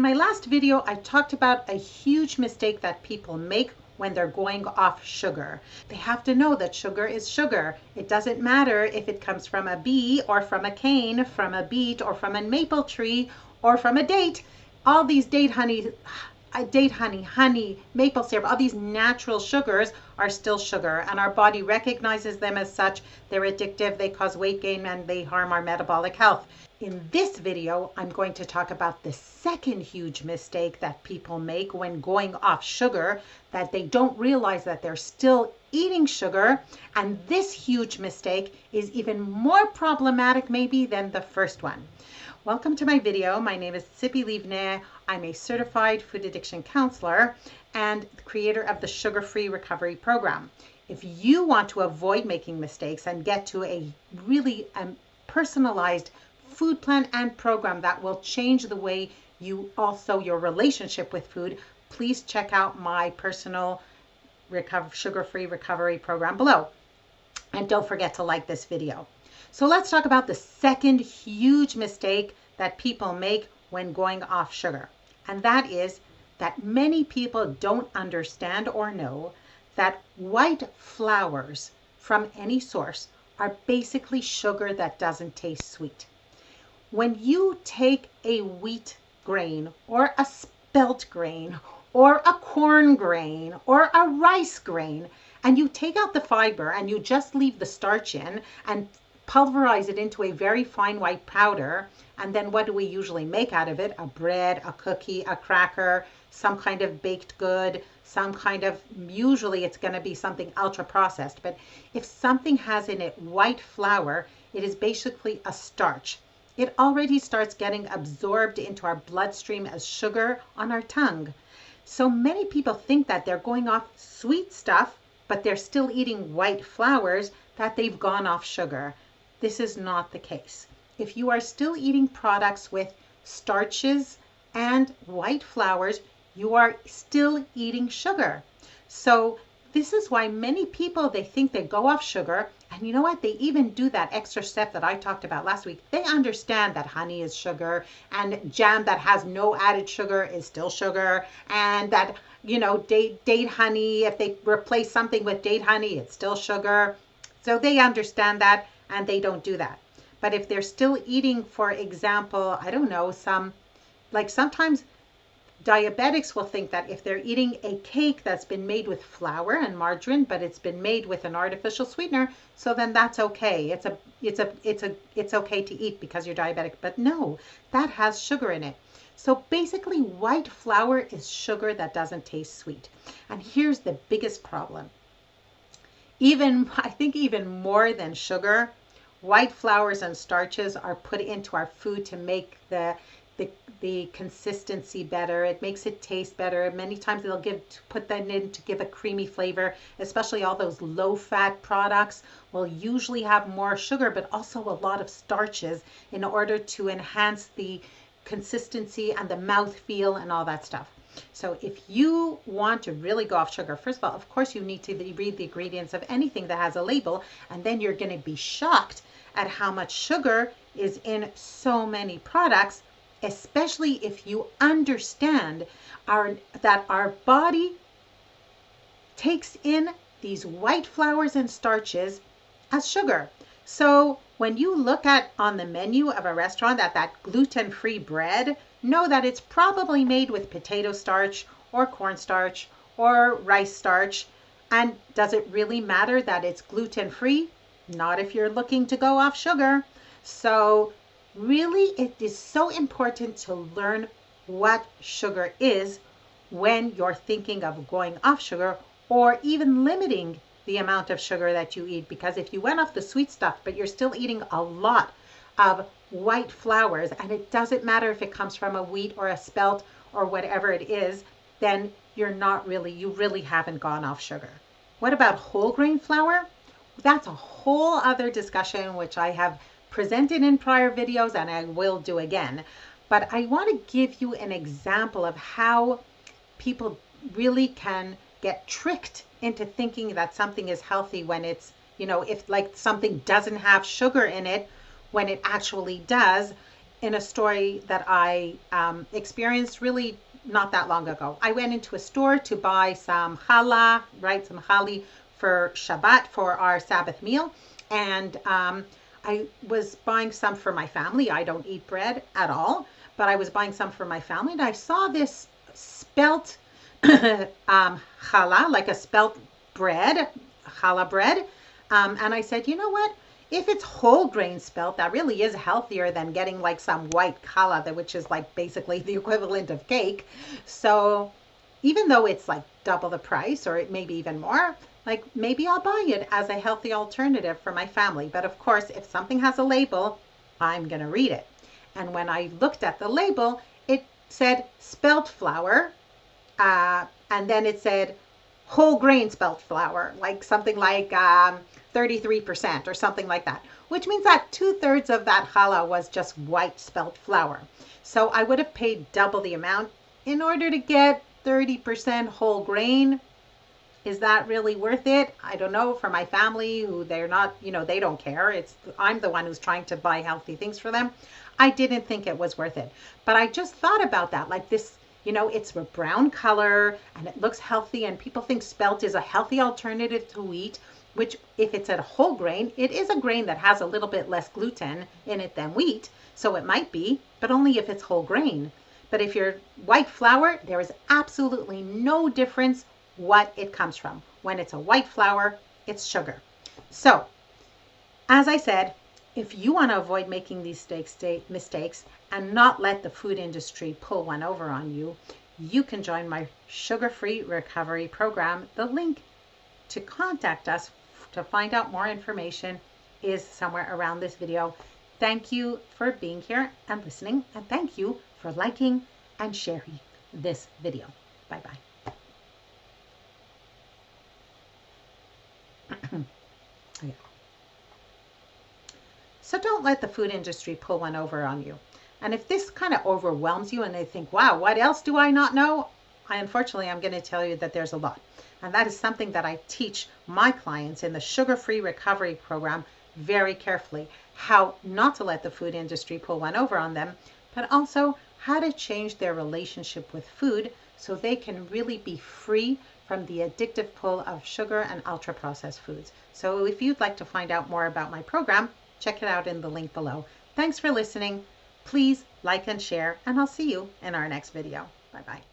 my last video, I talked about a huge mistake that people make when they're going off sugar. They have to know that sugar is sugar. It doesn't matter if it comes from a bee or from a cane, from a beet or from a maple tree or from a date. All these honey, maple syrup, all these natural sugars are still sugar, and our body recognizes them as such. They're addictive, they cause weight gain, and they harm our metabolic health. In this video, I'm going to talk about the second huge mistake that people make when going off sugar, that they don't realize that they're still eating sugar. And this huge mistake is even more problematic maybe than the first one. Welcome to my video. My name is Tzipi Livne. I'm a certified food addiction counselor and the creator of the Sugar-Free Recovery Program. If you want to avoid making mistakes and get to a really personalized food plan and program that will change the way your relationship with food, please check out my personal Sugar-Free Recovery Program below. And don't forget to like this video. So let's talk about the second huge mistake that people make when going off sugar. And that is that many people don't understand or know that white flours from any source are basically sugar that doesn't taste sweet. When you take a wheat grain or a spelt grain or a corn grain or a rice grain, and you take out the fiber and you just leave the starch in and pulverize it into a very fine white powder, and then what do we usually make out of it? A bread, a cookie, a cracker, some kind of baked good, usually it's going to be something ultra processed. But if something has in it white flour, it is basically a starch. It already starts getting absorbed into our bloodstream as sugar on our tongue. So many people think that they're going off sweet stuff, but they're still eating white flours, that they've gone off sugar. This is not the case. If you are still eating products with starches and white flours, you are still eating sugar. So this is why many people, they think they go off sugar. And you know what? They even do that extra step that I talked about last week. They understand that honey is sugar and jam that has no added sugar is still sugar. And that, date honey, if they replace something with date honey, it's still sugar. So they understand that and they don't do that. But if they're still eating, for example, I don't know, sometimes diabetics will think that if they're eating a cake that's been made with flour and margarine, but it's been made with an artificial sweetener, so then that's okay. It's okay to eat because you're diabetic. But no, that has sugar in it. So basically, white flour is sugar that doesn't taste sweet. And here's the biggest problem. I think even more than sugar, white flours and starches are put into our food to make the consistency better. It makes it taste better. Many times they'll put that in to give a creamy flavor, especially all those low-fat products will usually have more sugar, but also a lot of starches in order to enhance the consistency and the mouthfeel and all that stuff. So if you want to really go off sugar, first of all, of course, you need to read the ingredients of anything that has a label, and then you're going to be shocked at how much sugar is in so many products, especially if you understand that our body takes in these white flours and starches as sugar. So when you look at on the menu of a restaurant that gluten-free bread, know that it's probably made with potato starch or cornstarch or rice starch. And does it really matter that it's gluten-free? Not if you're looking to go off sugar. So really, it is so important to learn what sugar is when you're thinking of going off sugar or even limiting the amount of sugar that you eat. Because if you went off the sweet stuff, but you're still eating a lot of white flours, and it doesn't matter if it comes from a wheat or a spelt or whatever it is, then you really haven't gone off sugar. What about whole grain flour? That's a whole other discussion, which I have presented in prior videos and I will do again. But I want to give you an example of how people really can get tricked into thinking that something is healthy when it's, if something doesn't have sugar in it, when it actually does. in a story that I experienced really not that long ago. I went into a store to buy some challah, right, some chali for Shabbat for our Sabbath meal, and I was buying some for my family. I don't eat bread at all, but I was buying some for my family, and I saw this spelt challah, like a spelt bread, challah bread, and I said, you know what? If it's whole grain spelt, that really is healthier than getting like some white challah, which is like basically the equivalent of cake. So even though it's like double the price or it may be even more, like maybe I'll buy it as a healthy alternative for my family. But of course, if something has a label, I'm going to read it. And when I looked at the label, it said spelt flour, and then it said whole grain spelt flour, like something like 33% or something like that, which means that 2/3 of that challah was just white spelt flour. So I would have paid double the amount in order to get 30% whole grain. Is that really worth it? I don't know. For my family, who they're not, they don't care. I'm the one who's trying to buy healthy things for them. I didn't think it was worth it. But I just thought about that, like this, it's a brown color and it looks healthy, and people think spelt is a healthy alternative to wheat, which if it's a whole grain, it is a grain that has a little bit less gluten in it than wheat. So it might be, but only if it's whole grain. But if you're white flour, there is absolutely no difference what it comes from. When it's a white flour, it's sugar. So, as I said, if you want to avoid making these mistakes and not let the food industry pull one over on you, you can join my sugar-free recovery program. The link to contact us to find out more information is somewhere around this video. Thank you for being here and listening, and thank you for liking and sharing this video. Bye-bye. Yeah. So don't let the food industry pull one over on you. And if this kind of overwhelms you and they think, wow, what else do I not know? Unfortunately, I'm going to tell you that there's a lot. And that is something that I teach my clients in the sugar-free recovery program very carefully. How not to let the food industry pull one over on them, but also how to change their relationship with food so they can really be free from the addictive pull of sugar and ultra-processed foods. So if you'd like to find out more about my program, check it out in the link below. Thanks for listening. Please like and share, and I'll see you in our next video. Bye-bye.